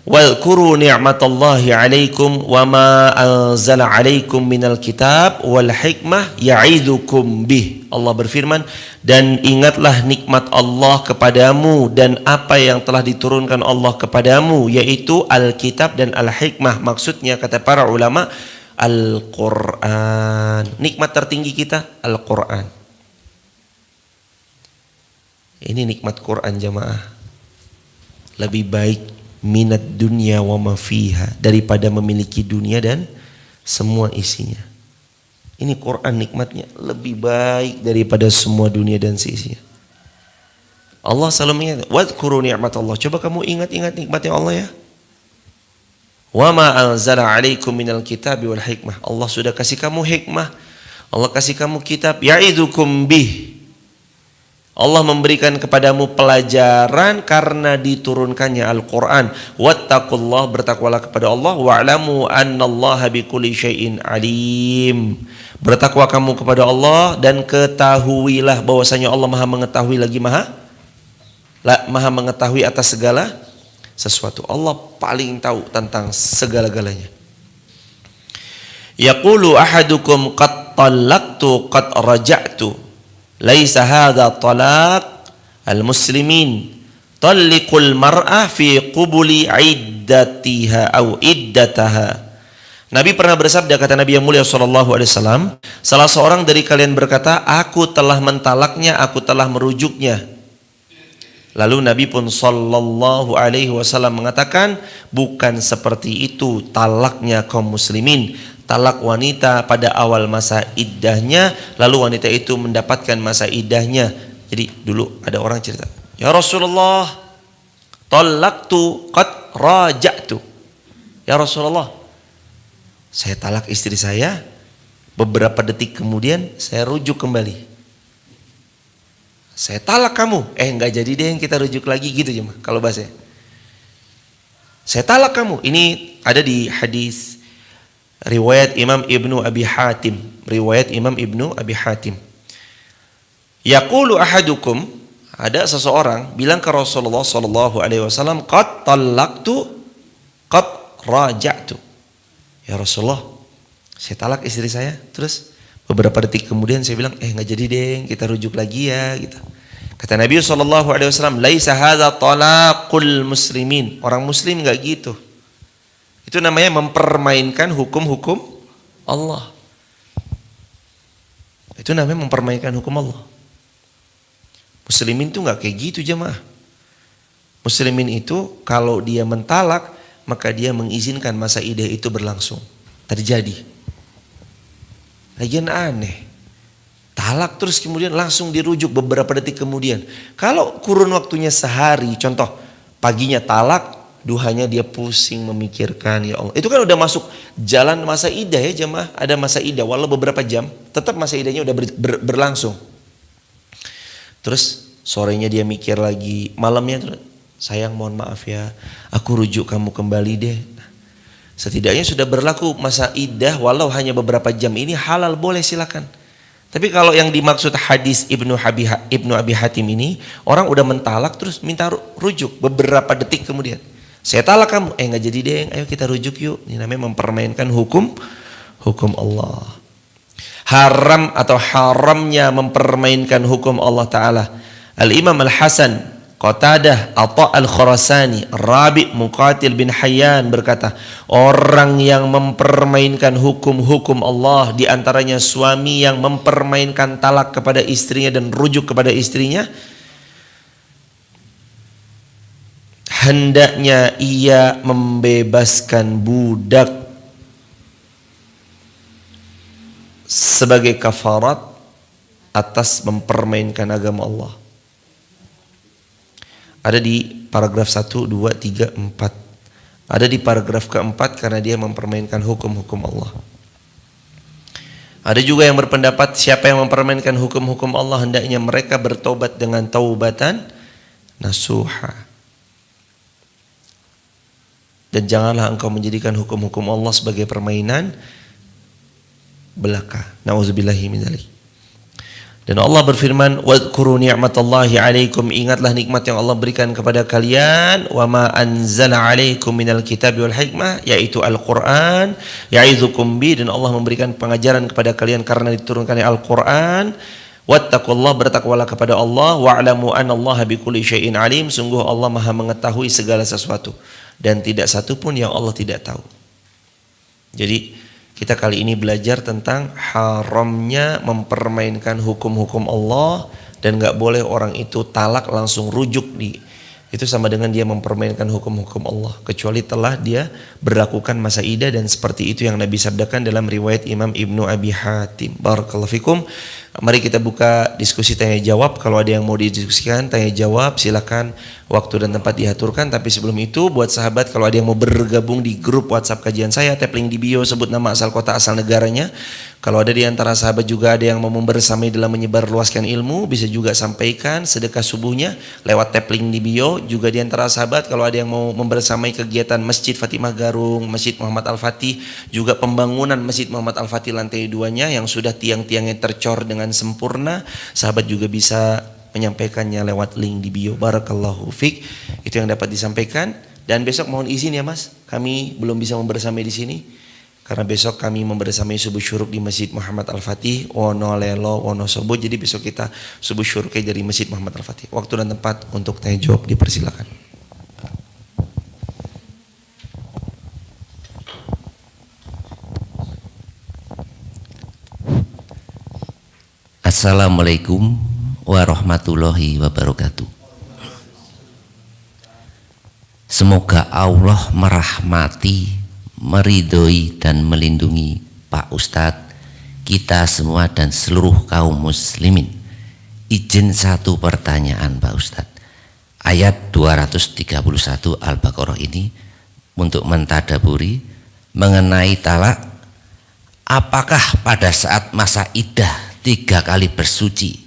Wadhkuru ni'matallahi alaikum wa ma anzala alaikum minal kitab wal hikmah ya'idzukum bih. Allah berfirman, dan ingatlah nikmat Allah kepadamu dan apa yang telah diturunkan Allah kepadamu, yaitu Alkitab dan Al-Hikmah. Maksudnya kata para ulama, Al-Quran. Nikmat tertinggi kita Al-Quran. Ini nikmat Quran jamaah. Lebih baik minat dunia wa ma fiha, daripada memiliki dunia dan semua isinya. Ini Quran nikmatnya lebih baik daripada semua dunia dan seisinya. Allah selalu mengingat, wadhkuru ni'matallah. Coba kamu ingat-ingat nikmatnya Allah ya. Wa ma anzala 'alaikum minal kitabi wal hikmah. Allah sudah kasih kamu hikmah. Allah kasih kamu kitab, ya'idzukum bih. Allah memberikan kepadamu pelajaran karena diturunkannya Al-Quran. Wattaqullah, bertakwalah kepada Allah. Wa'lamu annallaha bikulli syai'in alim. Bertakwa kamu kepada Allah dan ketahuilah bahwasanya Allah maha mengetahui lagi maha mengetahui atas segala sesuatu. Allah paling tahu tentang segala-galanya. Yaqulu ahadukum qad talaqtu qad raja'tu. Laisa hadza talaq al-muslimin. Talliqul mar'ah fi qubuli iddatiha atau iddataha. Nabi pernah bersabda, kata Nabi yang mulia sallallahu alaihi wasallam, salah seorang dari kalian berkata, aku telah mentalaknya, aku telah merujuknya. Lalu Nabi pun sallallahu alaihi wasallam mengatakan, bukan seperti itu talaknya kaum muslimin. Talak wanita pada awal masa iddahnya, lalu wanita itu mendapatkan masa iddahnya. Jadi dulu ada orang cerita, ya Rasulullah, talaqtu qad raja'tu. Ya Rasulullah, saya talak istri saya, beberapa detik kemudian saya rujuk kembali. Saya talak kamu, enggak jadi deh kita rujuk lagi gitu ya, kalau bahasa. Saya talak kamu. Ini ada di hadis riwayat Imam Ibnu Abi Hatim. Riwayat Imam Ibnu Abi Hatim. Yaqulu ahadukum, ada seseorang bilang ke Rasulullah sallallahu alaihi wasallam, qad talaqtu qad raja'tu. Ya Rasulullah, saya talak istri saya. Terus beberapa detik kemudian saya bilang, enggak jadi deh, kita rujuk lagi ya gitu. Kata Nabi sallallahu alaihi wasallam, laisa hadza talaqul muslimin. Orang muslim enggak gitu. Itu namanya mempermainkan hukum-hukum Allah. Itu namanya mempermainkan hukum Allah. Muslimin itu enggak kayak gitu jemaah. Muslimin itu kalau dia mentalak, maka dia mengizinkan masa iddah itu berlangsung. Terjadi. Lagian aneh. Talak terus kemudian langsung dirujuk beberapa detik kemudian. Kalau kurun waktunya sehari, contoh paginya talak, duhanya dia pusing memikirkan, ya Allah. Itu kan udah masuk jalan masa iddah ya jemaah. Ada masa iddah walau beberapa jam, tetap masa iddahnya udah berlangsung. Terus sorenya dia mikir lagi, malamnya, sayang mohon maaf ya, aku rujuk kamu kembali deh. Setidaknya sudah berlaku masa iddah walau hanya beberapa jam, ini halal, boleh silakan. Tapi kalau yang dimaksud hadis Ibnu Abi Hatim ini, orang udah mentalak terus minta rujuk beberapa detik kemudian. Saya talak kamu, enggak jadi deh, ayo kita rujuk yuk. Ini namanya mempermainkan hukum Allah. Haram atau haramnya mempermainkan hukum Allah Ta'ala. Al-Imam Al-Hasan, Qatadah, Atha Al-Khurasani, Rabi' Muqatil bin Hayyan berkata, orang yang mempermainkan hukum-hukum Allah, di antaranya suami yang mempermainkan talak kepada istrinya dan rujuk kepada istrinya, hendaknya ia membebaskan budak sebagai kafarat atas mempermainkan agama Allah. Ada di paragraf 1, 2, 3, 4. Ada di paragraf keempat karena dia mempermainkan hukum-hukum Allah. Ada juga yang berpendapat siapa yang mempermainkan hukum-hukum Allah hendaknya mereka bertobat dengan taubatan nasuha. Dan janganlah engkau menjadikan hukum-hukum Allah sebagai permainan belaka. Nauzubillahi min dzalik. Dan Allah berfirman, "Wadhkuru ni'matallahi 'alaikum", ingatlah nikmat yang Allah berikan kepada kalian, "wa ma anzala 'alaikum minal kitabi wal hikmah", yaitu Al-Qur'an, "ya'idzukum bi", dan Allah memberikan pengajaran kepada kalian karena diturunkannya Al-Qur'an. "Wattaqullaha", bertakwalah kepada Allah, "wa'lamu annallaha bikulli syai'in 'alim", sungguh Allah Maha mengetahui segala sesuatu dan tidak satu pun yang Allah tidak tahu. Jadi kita kali ini belajar tentang haramnya mempermainkan hukum-hukum Allah, dan gak boleh orang itu talak langsung rujuk itu sama dengan dia mempermainkan hukum-hukum Allah, kecuali telah dia berlakukan masa iddah, dan seperti itu yang Nabi sabdakan dalam riwayat Imam Ibnu Abi Hatim. Barakallahu fikum. Mari kita buka diskusi tanya jawab. Kalau ada yang mau didiskusikan tanya jawab silakan, waktu dan tempat diaturkan. Tapi sebelum itu buat sahabat, kalau ada yang mau bergabung di grup WhatsApp kajian saya, tap link di bio, sebut nama, asal kota, asal negaranya. Kalau ada di antara sahabat juga ada yang mau membersamai dalam menyebarluaskan ilmu, bisa juga sampaikan sedekah subuhnya lewat tap link di bio. Juga di antara sahabat kalau ada yang mau membersamai kegiatan Masjid Fatimah Garung, Masjid Muhammad Al-Fatih, juga pembangunan Masjid Muhammad Al-Fatih lantai 2-nya yang sudah tiang-tiangnya tercor dengan sempurna, sahabat juga bisa menyampaikannya lewat link di bio. Barakallahu fiik. Itu yang dapat disampaikan. Dan besok mohon izin ya Mas, kami belum bisa membersamai di sini. Karena besok kami membersamai subuh syuruk di Masjid Muhammad Al-Fatih, Wonolelo, Wonosobo. Jadi besok kita subuh syuruknya dari Masjid Muhammad Al-Fatih. Waktu dan tempat untuk tanya jawab dipersilakan. Assalamualaikum warahmatullahi wabarakatuh. Semoga Allah merahmati, meridhoi dan melindungi Pak Ustadz, kita semua dan seluruh kaum muslimin. Izin satu pertanyaan Pak Ustadz. Ayat 231 Al-Baqarah ini untuk mentadaburi mengenai talak. Apakah pada saat masa iddah 3 kali bersuci,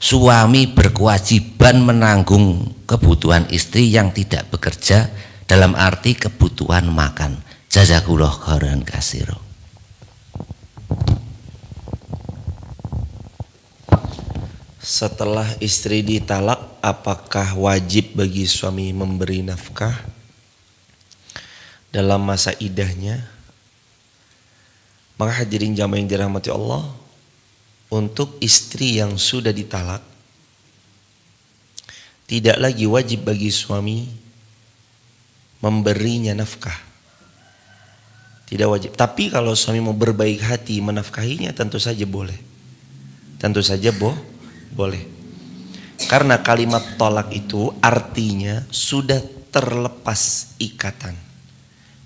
suami berkewajiban menanggung kebutuhan istri yang tidak bekerja, dalam arti kebutuhan makan? Jazakallahu khairan katsira. Setelah istri ditalak, apakah wajib bagi suami memberi nafkah dalam masa iddahnya? Maka hadirin jamaah yang dirahmati Allah, untuk istri yang sudah ditalak, tidak lagi wajib bagi suami memberinya nafkah. Tidak wajib. Tapi kalau suami mau berbaik hati menafkahinya, tentu saja boleh. Tentu saja boleh. Karena kalimat tolak itu artinya sudah terlepas ikatan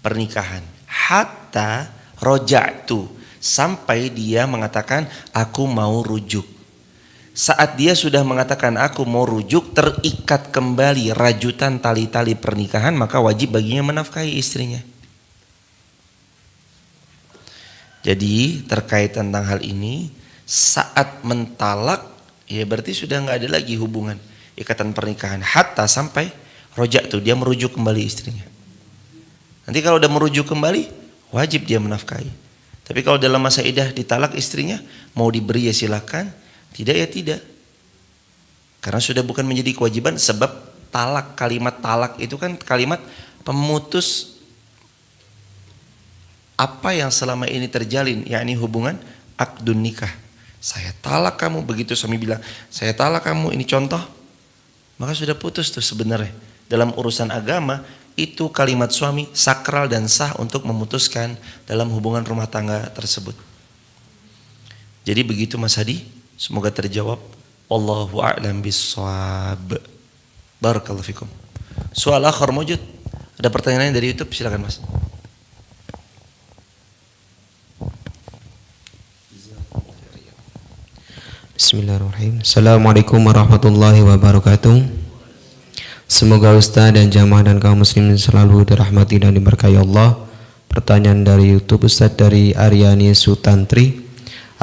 pernikahan. Hatta roja'tu, sampai dia mengatakan aku mau rujuk. Saat dia sudah mengatakan aku mau rujuk, terikat kembali rajutan tali-tali pernikahan, maka wajib baginya menafkahi istrinya. Jadi terkait tentang hal ini, saat mentalak ya berarti sudah nggak ada lagi hubungan ikatan pernikahan, hatta sampai rojak tuh dia merujuk kembali istrinya. Nanti kalau udah merujuk kembali, wajib dia menafkahi. Tapi kalau dalam masa iddah ditalak istrinya, mau diberi ya silakan, tidak ya tidak. Karena sudah bukan menjadi kewajiban, sebab talak, kalimat talak itu kan kalimat pemutus apa yang selama ini terjalin, yakni hubungan akdun nikah. Saya talak kamu, begitu suami bilang saya talak kamu, ini contoh, maka sudah putus tuh sebenarnya. Dalam urusan agama itu kalimat suami sakral dan sah untuk memutuskan dalam hubungan rumah tangga tersebut. Jadi begitu Mas Hadi, semoga terjawab. Wallahu a'lam bissawab. Barakallahu fikum. Soal akhir mawjud. Ada pertanyaan dari YouTube, silakan Mas. Bismillahirrahmanirrahim. Assalamualaikum warahmatullahi wabarakatuh. Semoga Ustaz dan jamaah dan kaum muslimin selalu dirahmati dan diberkahi Allah. Pertanyaan dari YouTube, Ustaz dari Aryani Sutantri.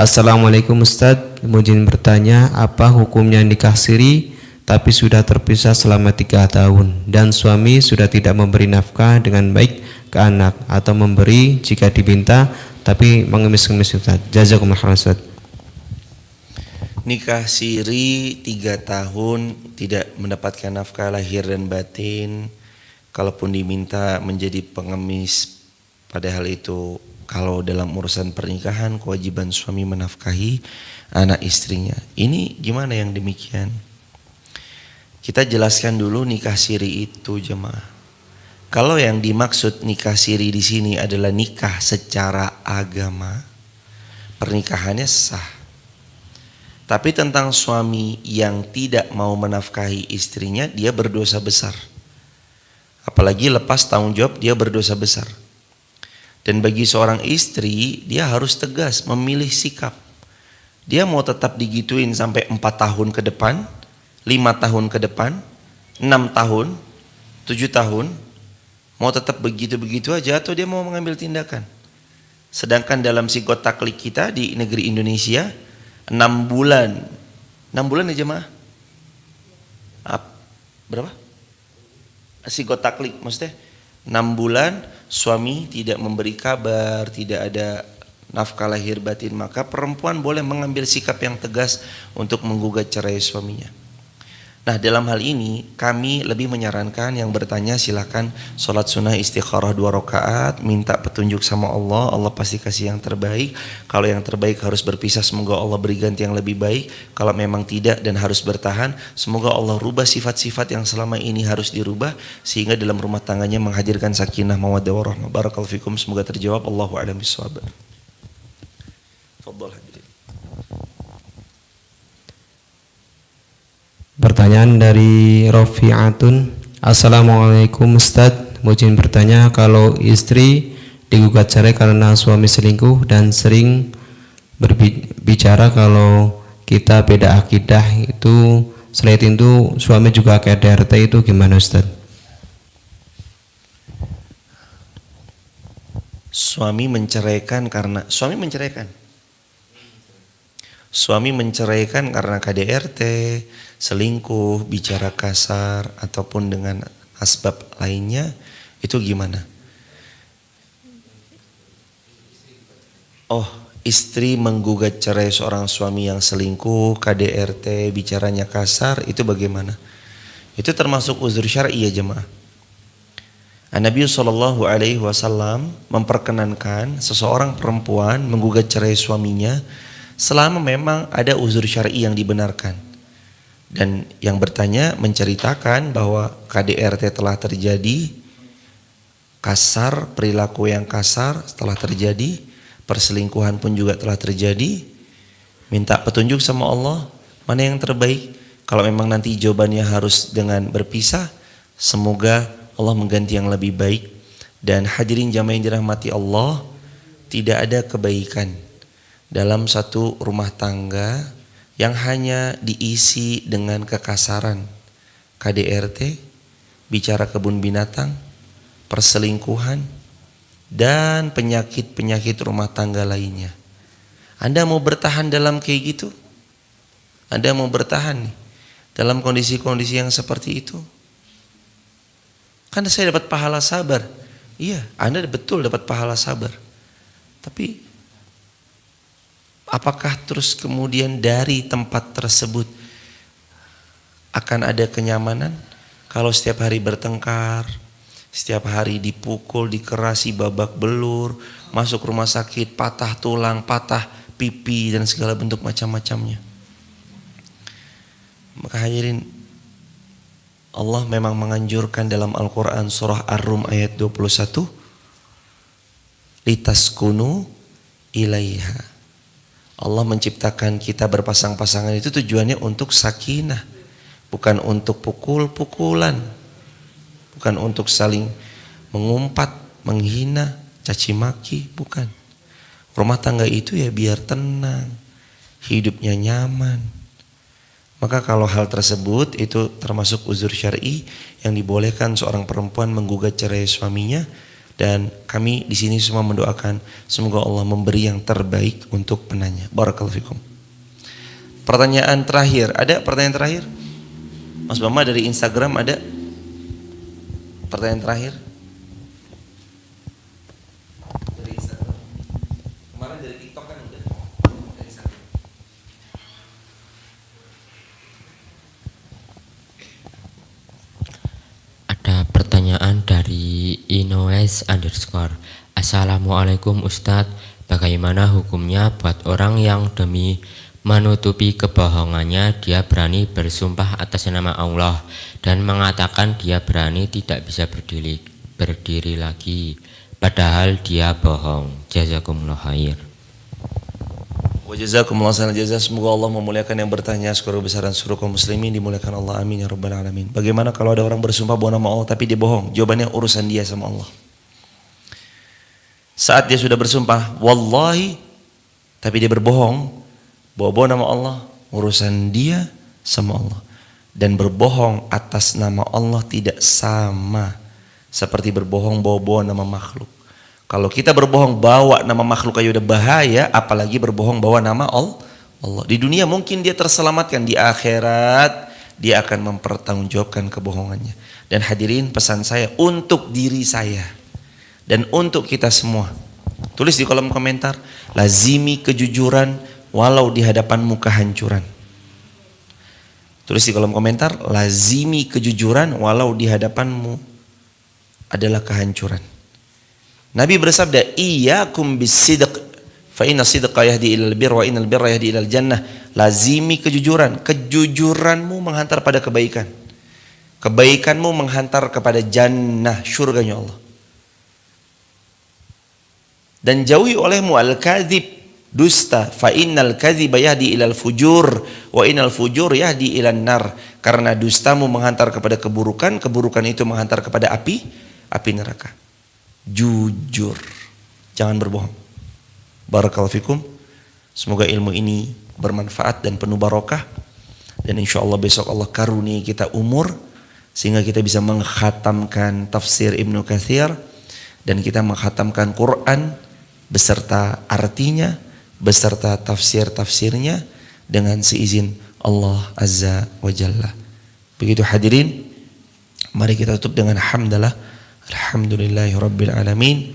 Assalamualaikum Ustadz, izin bertanya, apa hukumnya nikah siri tapi sudah terpisah selama 3 tahun dan suami sudah tidak memberi nafkah dengan baik ke anak atau memberi jika diminta tapi mengemis-ngemis Ustadz. Jazakumullah khairan Ustadz. Nikah siri 3 tahun tidak mendapatkan nafkah lahir dan batin, kalaupun diminta menjadi pengemis, padahal itu kalau dalam urusan pernikahan kewajiban suami menafkahi anak istrinya. Ini gimana yang demikian? Kita jelaskan dulu nikah siri itu jemaah. Kalau yang dimaksud nikah siri di sini adalah nikah secara agama, pernikahannya sah. Tapi tentang suami yang tidak mau menafkahi istrinya, dia berdosa besar. Apalagi lepas tanggung jawab, dia berdosa besar. Dan bagi seorang istri, dia harus tegas memilih sikap. Dia mau tetap digituin sampai 4 tahun ke depan, 5 tahun ke depan, 6 tahun, 7 tahun, mau tetap begitu-begitu aja atau dia mau mengambil tindakan. Sedangkan dalam sikot taklik kita di negeri Indonesia, 6 bulan. 6 bulan ya jemaah? Berapa? Sikot taklik maksudnya 6 bulan suami tidak memberi kabar, tidak ada nafkah lahir batin, maka perempuan boleh mengambil sikap yang tegas untuk menggugat cerai suaminya. Nah, dalam hal ini kami lebih menyarankan yang bertanya silakan sholat sunnah istikharah 2 rakaat, minta petunjuk sama Allah, Allah pasti kasih yang terbaik. Kalau yang terbaik harus berpisah, semoga Allah beri ganti yang lebih baik. Kalau memang tidak dan harus bertahan, semoga Allah rubah sifat-sifat yang selama ini harus dirubah sehingga dalam rumah tangganya menghadirkan sakinah mawaddah warahmah. Barakallahu fikum, semoga terjawab. Allahu a'lam bishawab. Fadhal hadirin. Pertanyaan dari Rofi'atun. Assalamualaikum Ustadz, mau izin bertanya, kalau istri digugat cerai karena suami selingkuh dan sering berbicara kalau kita beda akidah, itu selain itu suami juga KDRT, itu gimana Ustadz? Suami menceraikan karena KDRT, selingkuh, bicara kasar ataupun dengan asbab lainnya, itu gimana? Oh, istri menggugat cerai seorang suami yang selingkuh, KDRT, bicaranya kasar, itu bagaimana? Itu termasuk uzur syar'i ya jemaah. Nabi SAW memperkenankan seseorang perempuan menggugat cerai suaminya selama memang ada uzur syar'i yang dibenarkan. Dan yang bertanya menceritakan bahwa KDRT telah terjadi, kasar, perilaku yang kasar telah terjadi, perselingkuhan pun juga telah terjadi. Minta petunjuk sama Allah, mana yang terbaik. Kalau memang nanti jawabannya harus dengan berpisah, semoga Allah mengganti yang lebih baik. Dan hadirin jamaah yang dirahmati Allah, tidak ada kebaikan dalam satu rumah tangga yang hanya diisi dengan kekasaran, KDRT, bicara kebun binatang, perselingkuhan, dan penyakit-penyakit rumah tangga lainnya. Anda mau bertahan dalam kayak gitu? Anda mau bertahan nih dalam kondisi-kondisi yang seperti itu? Kan saya dapat pahala sabar. Iya, Anda betul dapat pahala sabar. Tapi apakah terus kemudian dari tempat tersebut akan ada kenyamanan? Kalau setiap hari bertengkar, setiap hari dipukul, dikerasi, babak belur, masuk rumah sakit, patah tulang, patah pipi dan segala bentuk macam-macamnya. Maka hadirin, Allah memang menganjurkan dalam Al-Quran surah Ar-Rum ayat 21, litaskunu ilaiha. Allah menciptakan kita berpasang-pasangan itu tujuannya untuk sakinah, bukan untuk pukul-pukulan, bukan untuk saling mengumpat, menghina, caci maki, bukan. Rumah tangga itu ya biar tenang, hidupnya nyaman. Maka kalau hal tersebut itu termasuk uzur syar'i yang dibolehkan seorang perempuan menggugat cerai suaminya Dan kami di sini semua mendoakan semoga Allah memberi yang terbaik untuk penanya. Barakallahu fikum. Pertanyaan terakhir, ada pertanyaan terakhir? Mas Bama dari Instagram ada? Pertanyaan terakhir? Dari Instagram. Kemarin dari TikTok kan udah. Dari Instagram. Ada pertanyaan dari Inoes _ Assalamualaikum Ustadz, bagaimana hukumnya buat orang yang demi menutupi kebohongannya dia berani bersumpah atas nama Allah dan mengatakan dia berani tidak bisa berdiri lagi padahal dia bohong. Jazakumullah khair. Wa jazakumullah khairan jazaa. Semoga Allah memuliakan yang bertanya. Seluruh besaran seluruh kaum muslimin dimuliakan Allah, amin ya rabbal alamin. Bagaimana kalau ada orang bersumpah bawa nama Allah tapi dia bohong? Jawabannya urusan dia sama Allah. Saat dia sudah bersumpah wallahi tapi dia berbohong, bawa nama Allah, urusan dia sama Allah. Dan berbohong atas nama Allah tidak sama seperti berbohong bawa nama makhluk. Kalau kita berbohong bawa nama makhluk aja udah bahaya, apalagi berbohong bawa nama Allah. Di dunia mungkin dia terselamatkan, di akhirat dia akan mempertanggungjawabkan kebohongannya. Dan hadirin, pesan saya untuk diri saya dan untuk kita semua, tulis di kolom komentar, lazimi kejujuran walau di hadapanmu kehancuran. Tulis di kolom komentar, lazimi kejujuran walau di hadapanmu adalah kehancuran. Nabi bersabda, iyyakum bis-sidq fa inna sidqa yahdi ilal birr wa innal birra yahdi ilal jannah. Lazimi kejujuran, kejujuranmu menghantar pada kebaikan. Kebaikanmu menghantar kepada jannah, surganya Allah. Dan jauhi olehmu al-kadzib, dusta, fa innal kadziba yahdi ilal fujur wa innal fujur yahdi ilan nar. Karena dustamu menghantar kepada keburukan, keburukan itu menghantar kepada api neraka. Jujur, jangan berbohong. Barakallahu fikum. Semoga ilmu ini bermanfaat dan penuh barokah, dan insya Allah besok Allah karuniai kita umur sehingga kita bisa mengkhatamkan tafsir Ibnu Katsir dan kita mengkhatamkan Quran beserta artinya, beserta tafsir-tafsirnya dengan seizin Allah Azza wa Jalla. Begitu hadirin, mari kita tutup dengan hamdalah. Alhamdulillahi Rabbil Alamin.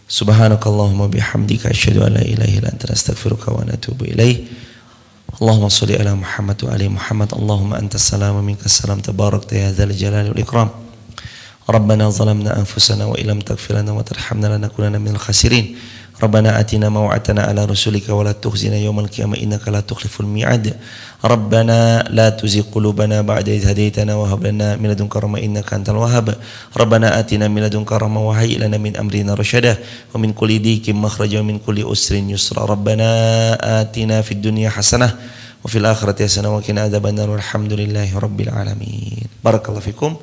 Subhanakallahumma bihamdika asyhadu an la ilaha illa anta astaghfiruka wa atubu ilaih. Allahumma shalli ala Muhammad wa ali Muhammad. Allahumma antas salam wa minkas salam, tabarakta ya dzal jalali wal ikram. Rabbana zalamna anfusana wa illam taghfir lana wa tarhamna lanakunanna minal khasirin. Rabbana atina ma wa'adtana ala rusulika wa la tukhzina yawmal qiyamah innaka la tukhliful mi'ad. Rabbana la tuzigh qulubana ba'da idh hadaytana wa hab lana min ladunka rahmah innaka antal wahhab. Rabbana atina min ladunka rahmah wa hayyi lana min amrina rasyada wa min kulli dhiqin makhraja wa min kulli usrin yusra. Rabbana atina fid dunya hasanah wa fil akhirati hasanah wa qina adzabannar. Walhamdulillahi rabbil alamin. Barakallahu fikum.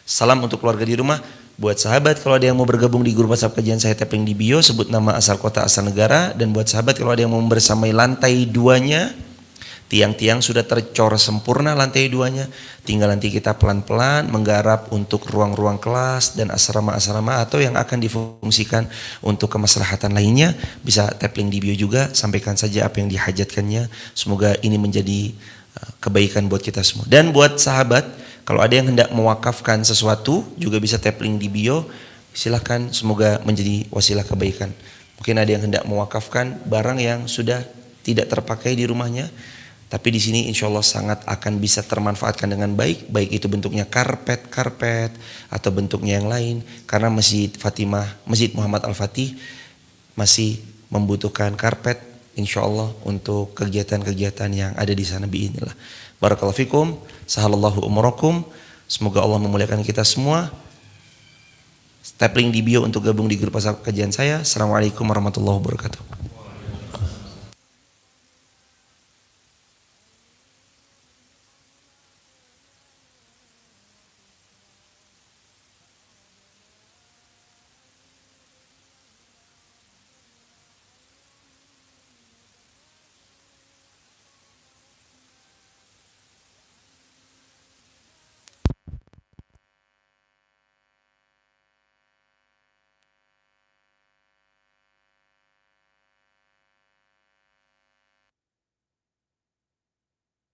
Salam untuk keluarga di rumah. Buat sahabat, kalau ada yang mau bergabung di grup WhatsApp kajian saya, tap link di bio, sebut nama, asal kota, asal negara. Dan buat sahabat, kalau ada yang mau bersamai lantai 2-nya, tiang-tiang sudah tercor sempurna lantai 2-nya, tinggal nanti kita pelan-pelan menggarap untuk ruang-ruang kelas dan asrama-asrama atau yang akan difungsikan untuk kemaslahatan lainnya. Bisa tap link di bio juga, sampaikan saja apa yang dihajatkannya. Semoga ini menjadi kebaikan buat kita semua. Dan buat sahabat, kalau ada yang hendak mewakafkan sesuatu juga bisa tap link di bio. Silahkan, semoga menjadi wasilah kebaikan. Mungkin ada yang hendak mewakafkan barang yang sudah tidak terpakai di rumahnya, tapi di sini insya Allah sangat akan bisa termanfaatkan dengan baik. Baik itu bentuknya karpet atau bentuknya yang lain. Karena Masjid Muhammad Al-Fatih masih membutuhkan karpet insya Allah untuk kegiatan-kegiatan yang ada di sana biidznillah. Barakallahu fikum, sahalallahu umurakum. Semoga Allah memuliakan kita semua. Tap link di bio untuk gabung di grup WhatsApp kajian saya. Assalamualaikum warahmatullahi wabarakatuh.